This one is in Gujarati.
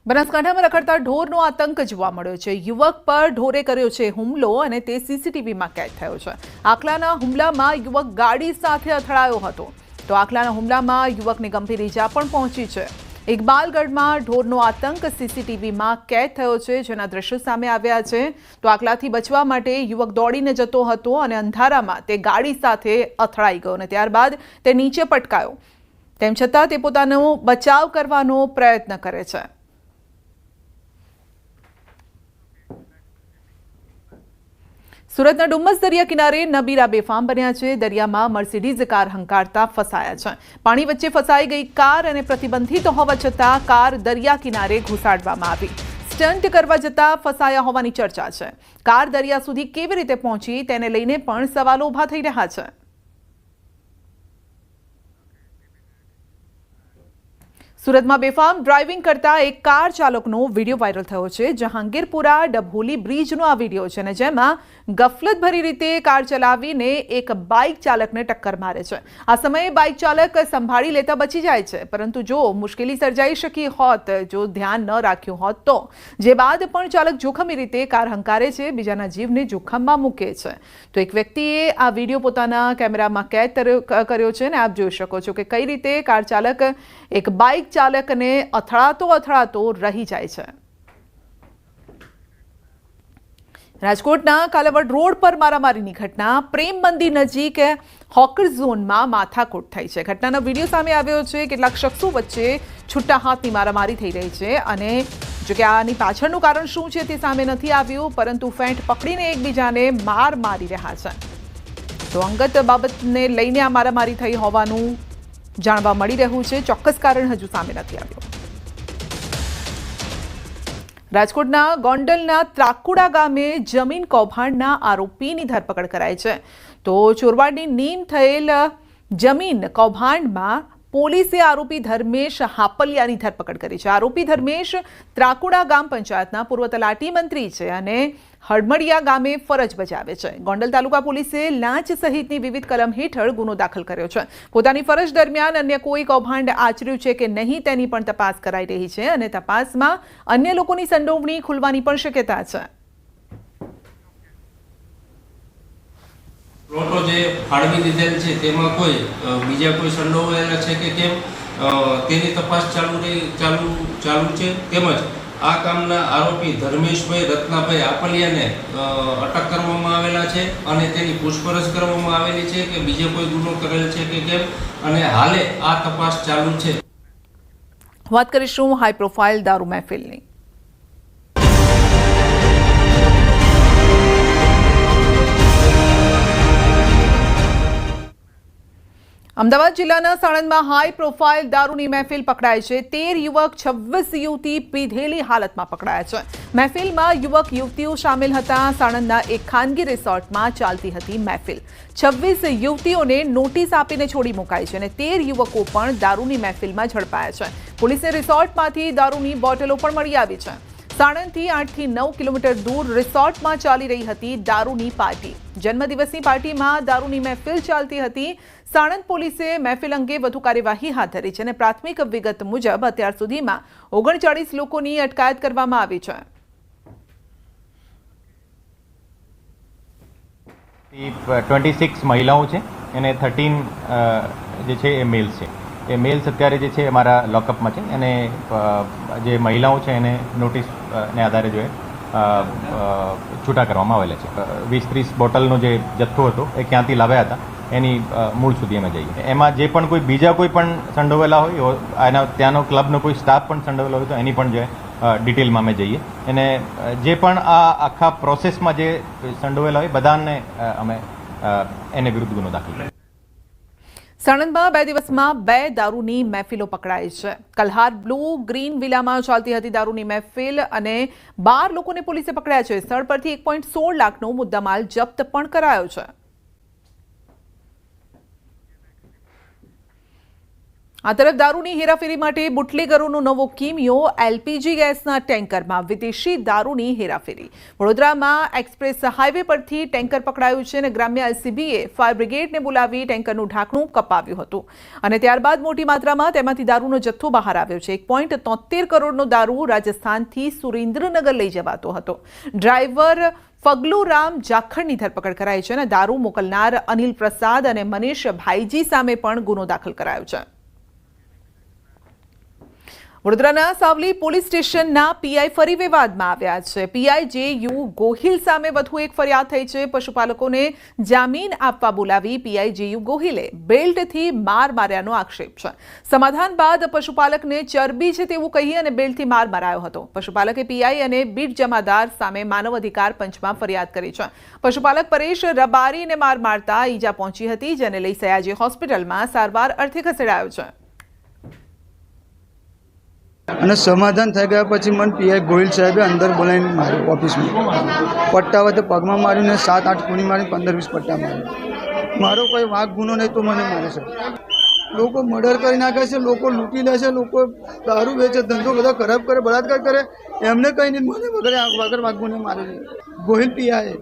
બનાસકાંઠામાં રખડતા ઢોરનો આતંક જોવા મળ્યો છે। યુવક પર ઢોરે કર્યો છે હુમલો અને તે સીસીટીવીમાં કેદ થયો છે। આખલાના હુમલામાં યુવક ગાડી સાથે અથડાયો હતો તો આખલાના હુમલામાં યુવકને ગંભીર ઈજા પણ પહોંચી છે। ઇકબાલગઢમાં ઢોરનો આતંક સીસીટીવીમાં કેદ થયો છે, જેના દ્રશ્યો સામે આવ્યા છે। તો આખલાથી બચવા માટે યુવક દોડીને જતો હતો અને અંધારામાં તે ગાડી સાથે અથડાઈ ગયો અને ત્યારબાદ તે નીચે પટકાયો। તેમ છતાં તે પોતાનો બચાવ કરવાનો પ્રયત્ન કરે છે। સુરતના ડુમ્મસ દરિયા કિનારે નબીરા બેફામ બન્યા છે। દરિયામાં મર્સિડીઝ કાર હંકારતા ફસાયા છે। પાણી વચ્ચે ફસાઈ ગઈ કાર અને પ્રતિબંધિત હોવા છતાં કાર દરિયા કિનારે ઘુસાડવામાં આવી। સ્ટન્ટ કરવા જતાં ફસાયા હોવાની ચર્ચા છે। કાર દરિયા સુધી કેવી રીતે પહોંચી તેને લઈને પણ સવાલો ઊભા થઈ રહ્યા છે। સુરતમાં બેફામ ડ્રાઇવિંગ કરતા એક કાર ચાલકનો વિડીયો વાયરલ થયો છે। જહાંગીરપુરા ડભોલી બ્રિજનો આ વિડીયો છે અને જેમાં ગફલતભરી રીતે કાર ચલાવીને એક બાઇક ચાલકને ટક્કર મારે છે। આ સમયે બાઇક ચાલક સંભાળી લેતા બચી જાય છે, પરંતુ જો મુશ્કેલી સર્જાઈ શકી હોત, જો ધ્યાન ન રાખ્યું હોત તો જે બાદ પણ ચાલક જોખમી રીતે કાર હંકારે છે, બીજાના જીવને જોખમમાં મૂકે છે। તો એક વ્યક્તિએ આ વિડીયો પોતાના કેમેરામાં કેદ કર્યો છે અને આપ જોઈ શકો છો કે કઈ રીતે કાર ચાલક એક બાઇક ચાલકને અથડાતો રહી જાય છે। રાજકોટના કાલાવડ રોડ પર મારામારીની ઘટના। પ્રેમ મંદિર નજીક હોકર ઝોનમાં માથાકૂટ થઈ છે। ઘટનાનો વિડીયો સામે આવ્યો છે। કેટલાક શખ્સો વચ્ચે છૂટા હાથની મારામારી થઈ રહી છે અને જો કે આની પાછળનું કારણ શું છે તે સામે નથી આવ્યું, પરંતુ ફેંટ પકડીને એકબીજાને માર મારી રહ્યા છે। તો અંગત બાબતને લઈને આ મારામારી થઈ હોવાનું જાણવા મળી રહ્યું છે। ચોક્કસ કારણ હજુ સામે નથી આવ્યું। રાજકોટના ગોંડલના ત્રાકુડા ગામે જમીન કૌભાંડના આરોપીની ધરપકડ કરાઈ છે। તો ચોરવાડની નીમ થયેલ જમીન કૌભાંડમાં પોલીસે આરોપી ધર્મેશ હાપલિયાની ધરપકડ કરી છે। આરોપી ધર્મેશ ત્રાકુડા ગામ પંચાયતના પૂર્વ તલાટી મંત્રી છે અને હડમડિયા ગામે ફરજ બજાવે છે। ગોંડલ તાલુકા પોલીસે લાંચ સહિતની વિવિધ કલમ હેઠળ ગુનો દાખલ કર્યો છે। પોતાની ફરજ દરમિયાન અન્ય કોઈ કૌભાંડ આચર્યું છે કે નહીં તેની પણ તપાસ કરાઈ રહી છે અને તપાસમાં અન્ય લોકોની સંડોવણી ખુલવાની પણ શક્યતા છે। પ્લોટો જે ફાળવી દીધેલ છે તેમાં કોઈ બીજા કોઈ સંડોવાયેલા છે કે કેમ તેની તપાસ ચાલુ છે। તેમજ આ કામના આરોપી ધર્મેશભાઈ રત્નાભાઈ આપલિયાને અટક કરવામાં આવેલા છે અને તેની પૂછપરછ કરવામાં આવેલી છે કે બીજો કોઈ ગુનો કરેલ છે કે કેમ, અને હાલે આ તપાસ ચાલુ છે। વાત કરીશું હાઈ પ્રોફાઇલ દારૂ મહેફિલની। અમદાવાદ જિલ્લાના સાણંદમાં હાઈ પ્રોફાઇલ દારૂની મહેફિલ પકડાઈ છે। 13 યુવક 26 યુવતી પીધેલી હાલતમાં પકડાયા છે। મહેફિલમાં યુવક યુવતીઓ સામેલ હતા। સાણંદના એક ખાનગી રિસોર્ટમાં ચાલતી હતી મહેફિલ। 26 યુવતીઓને નોટિસ આપીને છોડી મુકાઈ છે અને 13 યુવકો પણ દારૂની મહેફિલમાં ઝડપાયા છે। પોલીસને રિસોર્ટમાંથી દારૂની બોટલો પણ મળી આવી છે। સાણંદથી 8 થી 9 કિલોમીટર દૂર રિસોર્ટમાં ચાલી રહી હતી દારૂની પાર્ટી। જન્મદિવસની પાર્ટીમાં દારૂની મહેફિલ ચાલતી હતી। સાણંદ પોલીસે મહેફિલ અંગે વધુ કાર્યવાહી હાથ ધરી છે અને પ્રાથમિક વિગત મુજબ અત્યાર સુધીમાં 39 લોકોની અટકાયત કરવામાં આવી છે। 26 મહિલાઓ છે અને 13 જે છે એ મેલ્સ છે। એ મેલ્સ અત્યારે જે છે અમારા લોકઅપમાં છે અને જે મહિલાઓ છે એને નોટિસને આધારે જો છૂટા કરવામાં આવેલા છે। 20-30 બોટલનો જે જથ્થો હતો એ ક્યાંથી લાવ્યા હતા એની મૂળ સુધી અમે જઈએ। એમાં જે પણ કોઈ બીજા કોઈ પણ સંડોવેલા હોય, એના ત્યાંનો ક્લબનો કોઈ સ્ટાફ પણ સંડોવેલો હોય તો એની પણ જે ડિટેલમાં અમે જઈએ અને જે પણ આ આખા પ્રોસેસમાં જે સંડોવેલા હોય બધાને અમે એને વિરુદ્ધ ગુનો દાખલ કરીએ। સાણંદમાં 2 દિવસમાં 2 દારૂની મહેફિલો પકડાઈ છે। કલ્હાર બ્લુ ગ્રીન વિલામાં ચાલતી હતી દારૂની મહેફિલ અને 12 લોકોને પોલીસે પકડ્યા છે। સ્થળ પરથી 1.16 લાખનો મુદ્દામાલ જપ્ત પણ કરાયો છે। આ તરફ દારૂની હેરાફેરી માટે બુટલેગરોનો નવો કિમિયો, એલપીજી ગેસના ટેન્કરમાં વિદેશી દારૂની હેરાફેરી. વડોદરામાં એક્સપ્રેસ હાઈવે પરથી ટેન્કર પકડાયું છે અને ગ્રામ્ય એલસીબીએ ફાયર બ્રિગેડને બોલાવી ટેન્કરનું ઢાંકણું કપાવ્યું હતું અને ત્યારબાદ મોટી માત્રામાં તેમાંથી દારૂનો જથ્થો બહાર આવ્યો છે. 1.73 કરોડનો દારૂ રાજસ્થાનથી સુરેન્દ્રનગર લઈ જવાતો હતો. ડ્રાઈવર ફગલુરામ જાખડની ધરપકડ કરાઈ છે અને દારૂ મોકલનાર અનિલ પ્રસાદ અને મનીષ ભાઈજી સામે પણ ગુનો દાખલ કરાયો છે. વડોદરાના સાવલી પોલીસ સ્ટેશનના પીઆઈ ફરી વિવાદમાં આવ્યા છે. પીઆઈ જે.યુ. ગોહિલ સામે વધુ એક ફરિયાદ થઈ છે. પશુપાલકોને જામીન આપવા બોલાવી પીઆઈ જે.યુ. ગોહિલે બેલ્ટથી માર માર્યાનો આક્ષેપ છે. સમાધાન બાદ પશુપાલકને ચરબી છે તેવું કહી અને બેલ્ટથી માર મરાયો હતો. પશુપાલકે પીઆઈ અને બીટ જમાદાર સામે માનવ અધિકાર પંચમાં ફરિયાદ કરી છે. પશુપાલક પરેશ રબારીને માર મારતા ઈજા પહોંચી હતી, જેને લઈ સયાજી હોસ્પિટલમાં સારવાર અર્થે ખસેડાયો છે. અને સમાધાન થઈ ગયા પછી મને પીઆઈ ગોહિલ સાહેબે અંદર બોલાવીને માર્યો ઓફિસમાં. પટ્ટા વચ્ચે પગમાં મારીને 7-8 ખૂણી મારી 15-20 પટ્ટા માર્યા. મારો કોઈ વાંક ગુનો નહીં તો મને મારે છે. લોકો મર્ડર કરી નાખે છે, લોકો લૂંટી લે છે, લોકો દારૂ વેચે, ધંધો બધા ખરાબ કરે, બળાત્કાર કરે, એમને કંઈ નહીં, મને વગર વાંક ગુને મારે છે. ગોહિલ પીઆઈ